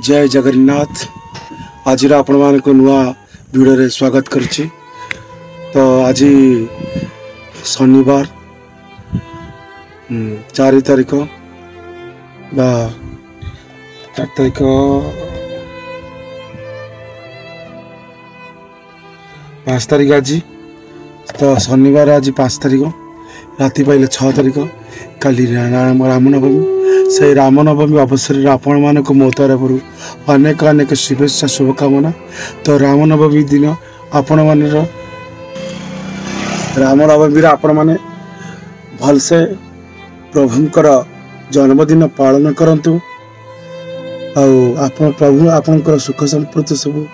जय जगन्नाथ। आज आपण मान को नुआ वीडियो रे स्वागत करछि। तो आज शनिवार 4 तारीख बा 4 तारीख पाँच तारीख आज। तो शनिवार आज 5 तारीख राति पाइले 6 तारीख काली रामनवमी। से रामनवमी अवसर में आपण मान मो तरफ अनेक अनेक शुभेच्छा शुभकामना। तो रामनवमी दिन आपण मान रामनवमी आपण मैंने भलसे प्रभुंकर जन्मदिन पालन करंतु। आपण प्रभु आपणकर सुख संपत्ति सब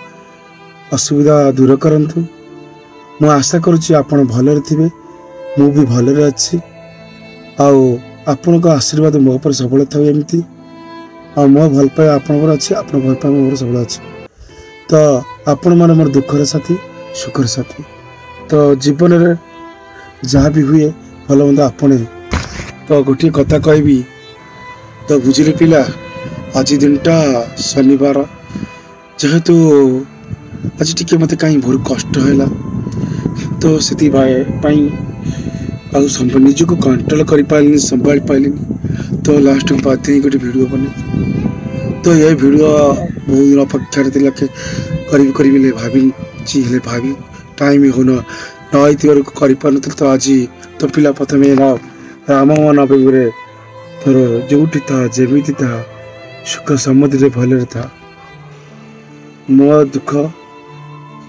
असुविधा दूर करंतु। मु आशा करुच्ची आपण भलरे थिबे, मु भी भलरे अच्छी। आपण को आशीर्वाद मो ऊपर सबले था एमती। और मो भल पाए आपणकर अच्छी, आपण भल पाए मोर सबले अच्छी। तो आपण माने मोर दुखर साथी सुखर साथी। तो जीवन रे जहाँ भी हुए भल मंद आपणे। तो गोटे कथा कहबी तो बुझिले पिला, आज दिनटा शनिवार जेहेतु आज टिके मते कहीं बहुत कष्ट हैला। तो से निज को कंट्रोल कर पारे संभाल पारे। तो लास्ट में बाध्य गोटे वीडियो बने। तो ये वीडियो बहुत दिन अपेक्षा करी भाभी टाइम हो न कर। तो आज तो पिला प्रथम राम नवमी तोर जोटी था जमी था सुख समृद्धि भल था। मो दुख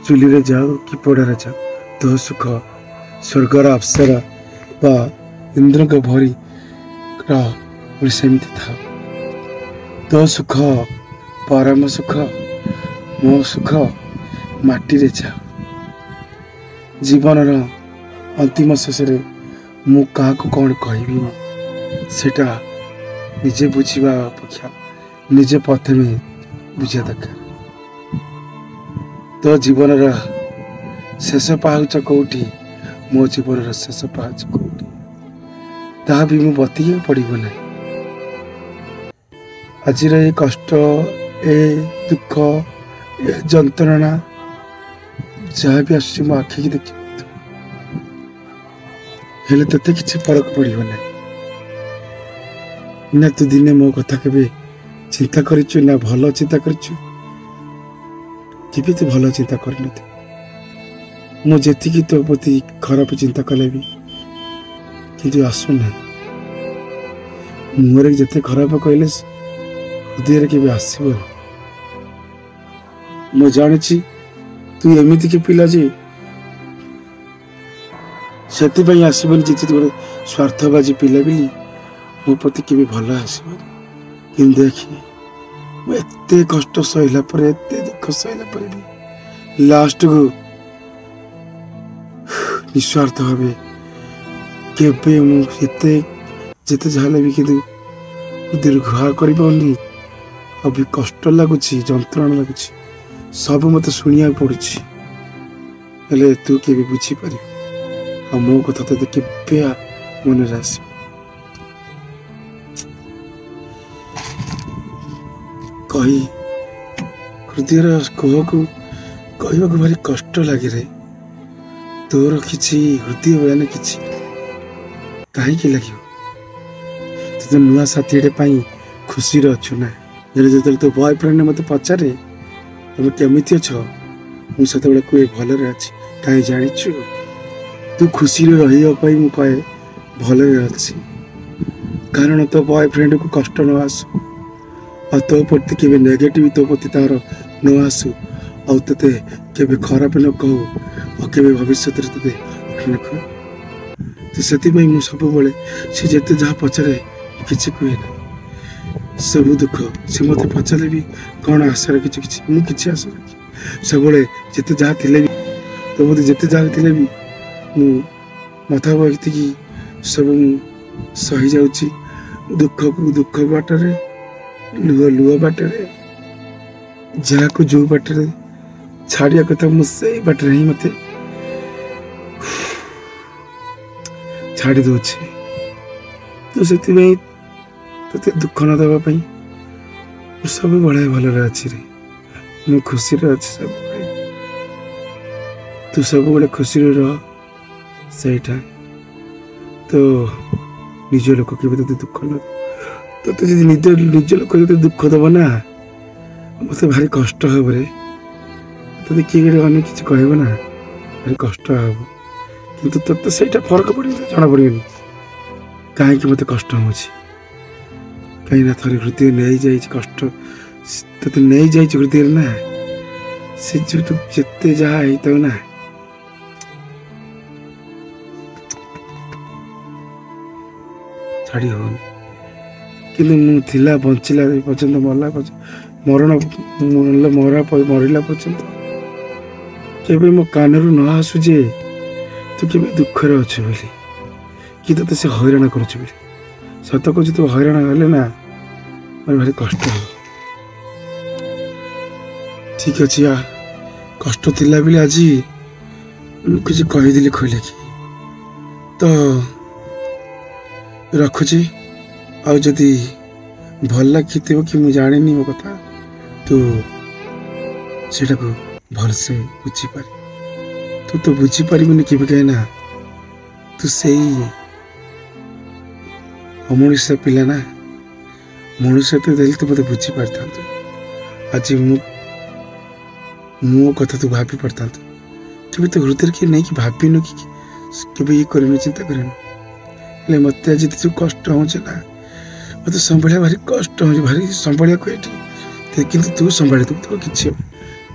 चुली रे जाओ कि पड़ारे जाओ, तो सुख स्वर्गर अप्सरा बा इंद्र का भरी सेमती था। तो सुख परम सुख मो सुख माटी रे जा। जीवन अंतिम शेष मु क्या कौन कहबी सेटा निजे बुझा अपेक्षा निजे प्रथम बुझा दरकार। तो जीवन शेष पाहुच कौटी, मो जीवन शेष पाहुच कौटी ता भी मु बती पड़ब ना। आज ये कष्ट ए दुख ए जंत्रणा जहाँ भी आस आखि की देख हेले ते किसी फरक पड़ब ना। ना तू दिने मो कथा के चिंता करिचु ना भल चिंता करिचु तो भल चिंता कर मु जी तो प्रति खराब चिंता कले भी कि आसुना मुहर जिते खराब कहले हृदय के आसब। मु जानी तू एमती के पिला जे से आसबन जी गोटे स्वार्थबाजी पिला बिली मो प्रति के भल आसबन। कि देखिए एते कष्ट सहला पर एते दुख सहला पर भी लास्ट को निस्वार्थ भावे केबे मुझे जिते जहाँ भी कि दीर्घ कर अभी कष्ट लगुच जंत्रणा लगुच सब मत शुणा पड़ुछि। हेले तू के बुझीपार मो कथा तो के मन आस। कही हृदय कोह को कहवाक भारी कष्ट लगे रे। तोर किसी हृदय बयान किसी कहीं लगे तो नुआ साथी खुशी अच्छु ना। जो तो बॉयफ्रेंड मत पचारे तुम केमिति अच्छ मुझे कहे भलरे अच्छी कहीं जाचु तू खुशी रही मु कहे भलरे अच्छी। कारण तो बॉयफ्रेंड को कष्ट न आसू और तो प्रति के नेगेटिव तो प्रति तार न आसू और ते के खराब न कहू और के भविष्य न कह। तो से सब से जिते जहाँ पचारे किसी कहे ना सब दुख से मत पचारे भी कौन आशा रखी कि आशा रखी सब जिते जहाँ थे भी तो मत जिते जहाँ थे भी मथा बखती कि सब सही जाऊँगी दुख को दुख बाटरे लुह लुह बाटरे जहाँ को जो बाटरे छाड़िया कथा मुझे बाटरे ही मत छाड़ी दूचे। तो से दुख न देवाई सब बड़े भलरे अच्छी रे मु खुशी अच्छी सब तू सब बड़े खुशी रह सहीटा तो निज लोक के दुख न तो निज लोक जो दुख दब ना मत भारी कष्ट हम रे तो किए अनेक किसी कह ना भारी कष्ट हम किंतु तो सहीटा फरक पड़ जना पड़ेनि कहीं मत कष्ट हो कहीं थोड़े हृदय नहीं जाए कष्ट ते नहीं जाए हृदय ना से जो जिते जहाँ होता ना छाड़ी हो कि मुला बंचला पर्यंत मरला मरण मरला पर्यंत केवे मो कान न आसु जे तू के दुखर अच्छे बोली कि ते से हैरान कर सत कह तू हैरान हेले ना मैं भारी कष्ट हो ठीक अच्छे आ कष्ट थिला बेले आज किसी कहीदेली कहले कि तो रखुची आदि भल लगी कि मुझे जानी मो कथा तू से भलसे बुझीपार तू तो बुझीपारे कि कहीं तू से अमनुष्य पिला ना मनुष्य तो तू मत बुझीपार था आज मो कथा तू भाभी पारता कि तो हृदय के नहीं कि भाविनु कि ये कर चिंता कर मत आज जो कष्ट हो मत संभाल भारी कष्ट हो भारी संभाल कि तू संभाल तो कि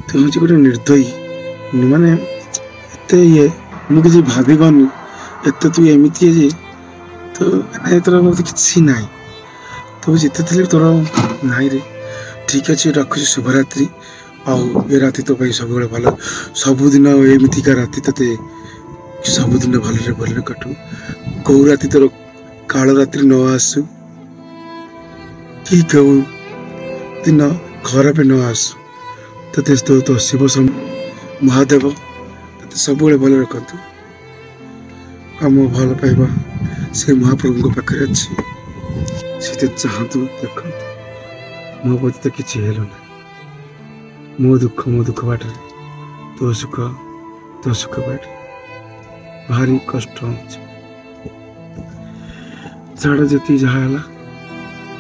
तू हूँ गोटे निर्दयी माने एत ये मुझे भाभी गनी एत तू एमती है तो मैंने तोर मत कि ना तो जिते थे तोर नाई रे ठीक अच्छे रखुची शुभरात्रि आउ ये राति तो सब भल सबुदिन एमतीका राति ते सबुदिन भल कटू कौ राति तोर काल रात्रि न आसू कि कौ दिन खराब न आसू ते तो शिव महादेव ते सब भल रखु आम भल पाइबा से महाप्रभु पाखे अच्छी से चाहतु देख मो प्रति तो किसी हेल ना मो दुख बाटे तो सुख बाटे भारी कष्ट हो छाड़ जी जहाँ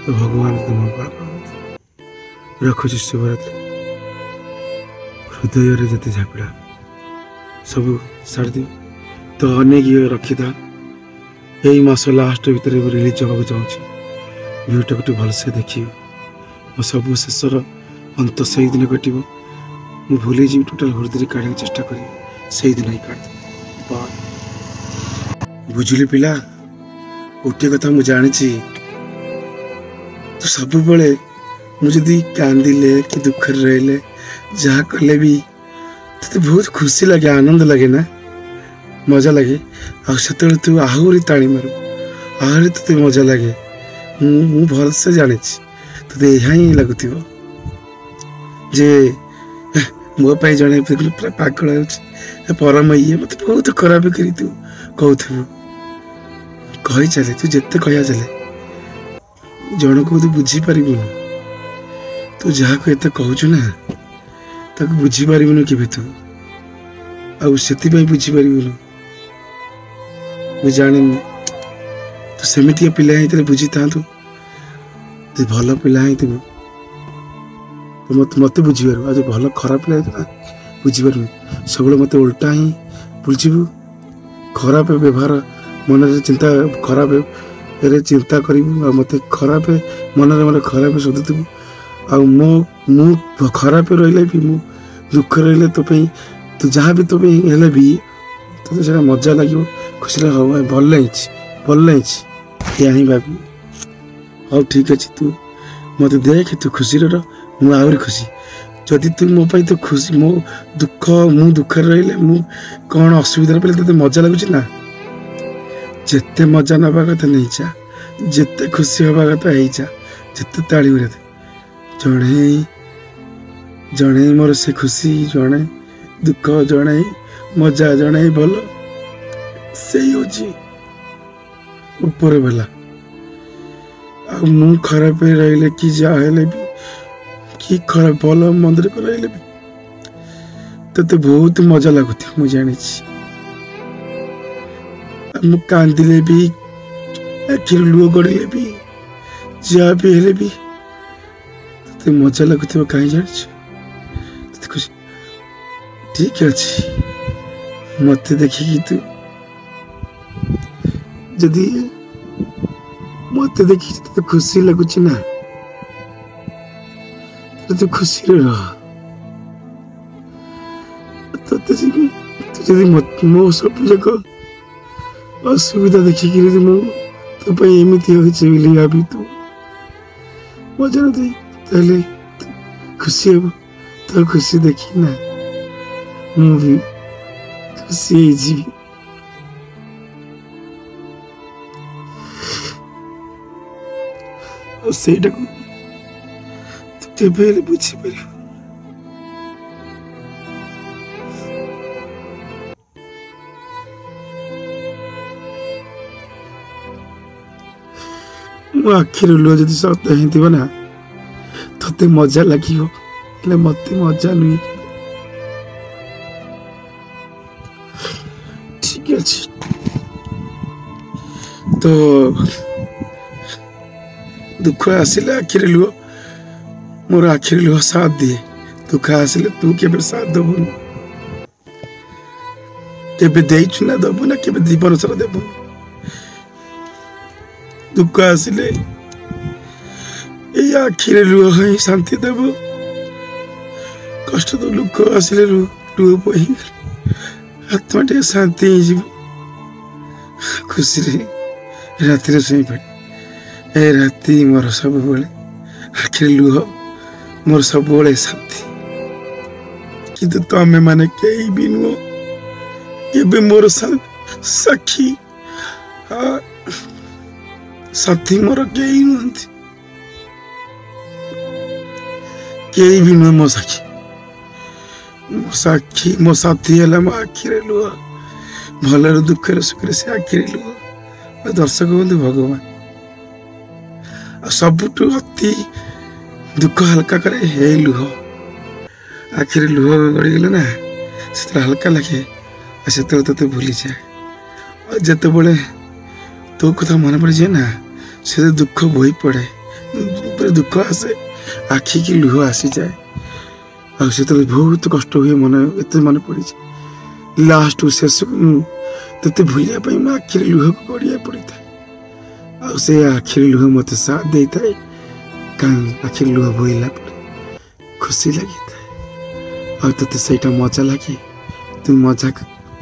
तो भगवान तुम बड़ पाते रखुची शिवरात्रि हृदय जिते झापिड़ा सब छाड़ दि तो अनेक रखी था यही मास लास्ट भितर रिलीज होगा चाहूँगी भिडियो गोटे भलसे देखिए मो सब शेषर अंत से दिन कट भूल जी टोटाल हृदय काढ़ा चेष्टा करी से दिन ही काट बुझिली पिला गोटे कथा मुझे जानी तो सब बड़े मुझे कांदिले कि दुख रहिले जहाँ कले भी तो बहुत खुशी लगे आनंद लगे ना मजा लगे आते तू आहरी ताणी मारू आहरी ते मजा लगे मु भलसे जानी ते यहाँ ही लगुथ जे मो जड़े पूरा पागल परम ये मत बहुत खराब करी तू कहू कही चले तू जिते कह चले जन को तू बुझीपार तू जहाँ को एत कहु ना ताक बुझीपार कि तू आपाई बुझीपार मुझे जानी तो सेमती पिला ही बुझी था भल पिला ही तो मत बुझीपार आज भल खराब पिला बुझीपार सब मत उल्टा ही बुझू खराब व्यवहार मन चिंता खराब चिंता कर मत खराब मन में खराब शोधुबू आ खराब रही भी मु दुख रही तो तू जहाँ भी तो भी तो मजा लगे खुशी लगे भल नहीं या ही भाभी हाँ ठीक अच्छे तू मत देख तू खुशी मुझे खुशी जदि तू मो तो खुशी मो दुख रही कौन असुविधा पड़े तो मजा लगुच ना जिते मजा नवा कथा नहीं जा जिते खुशी हवा कथा हो जा जिते ताली मारे जड़े जड़े मोर से खुशी जड़े दुख जड़े मजा जड़े भल से ऊपर बेला मु खराब रही कि जहाँ भी कि खराब भल मंदिर कराइले भी तते बहुत मजा लगुथि मु जानी मु कांदिले भी आखिर लुह गड़िले भी जहाँ भी हेले भी तते मजा लगुथि कहीं जान खुश ठीक अच्छे मत देखिकी तू जदि मत देखी तो खुशी लगुच ना तो खुशी रह मो सब जाक असुविधा देखिक तो एमती भाभी तू मजा न खुशी हम तो खुशी देखी ना मुझे खुशी जी ସେଇଟା ତୁ କେବେ ହେଲେ ବୁଝିପାରିବୁ ମୋ ଆଖିରୁ ଲୁହ ଯଦି ସତ ହେଇଥିବ ନା ତତେ ମଜା ଲାଗିବ ହେଲେ ମତେ ମଜା ନୁହେଁ ଠିକ ଅଛି ତ दुख आसिले आखिर लुह मोर आखिर लुह साथ दिए दुख आसिले तू केबे साथ दबु केबे देइछु ना दबु ना केबे जीवन सारा देबु दुख आसिले ए आखिर लुह ही शांति देबु कष्ट तो दुख आसिले लुह पही आत्मा टे शांति जीव खुशी रे राति रे सोई पड़े ए राति मोर सब बेले आखिर लुह मोर सब साथी किंतु तमें माने कई भी नुह केबे मोर साखी साथी मोर कई नुहंती कई भी नुह मो साखी मो साथी है मो आखिर लुह भल दुखर सुख से आखिर लुह दर्शक बंधु भगवान सबुठ अति दुख हल्का करे हे लुह आखिर लुह गड़गले ना से हल्का लगे से ते भूली जाए और जिते बड़े तो कथा मन पड़ जाए ना से दुख बोई पड़े दुख आसे आखि की लुह आसी जाए और से बहुत कष्ट हुए मन एत मन पड़ जाए लास्ट शेष ते भूलिया आखिर लुह को गड़िया पड़ी था से आखिर लुह मत साथ दे था आखिर लुह बोला खुशी लगी था और ते सहीटा मजा लगे तू मजा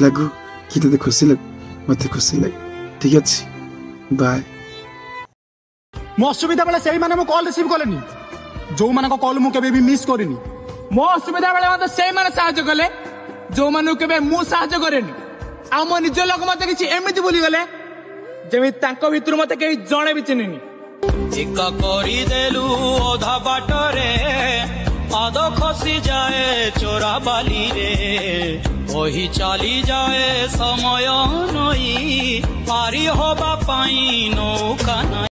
लगू कि ते खुशी लग मत खुशी लगे ठीक अच्छे बाय मो असुविधा बेले से माने मो कॉल रिसीव करलेनी जो माने को कॉल मु केबे भी मिस करिनी मो असुविधा बेले मते से माने सहायता कले जो माने केबे मु सहायता करेनी आ मो निज लोक मते किछि एमिति बोली गले जेमि तांको भितर मते केही जणे भी चिन्हिनी एका करी देलु ओधा बाटरे पाद खसी जाए चोरा बाली रे वही चाली जाए समय नई पारी होबा पाई नौका।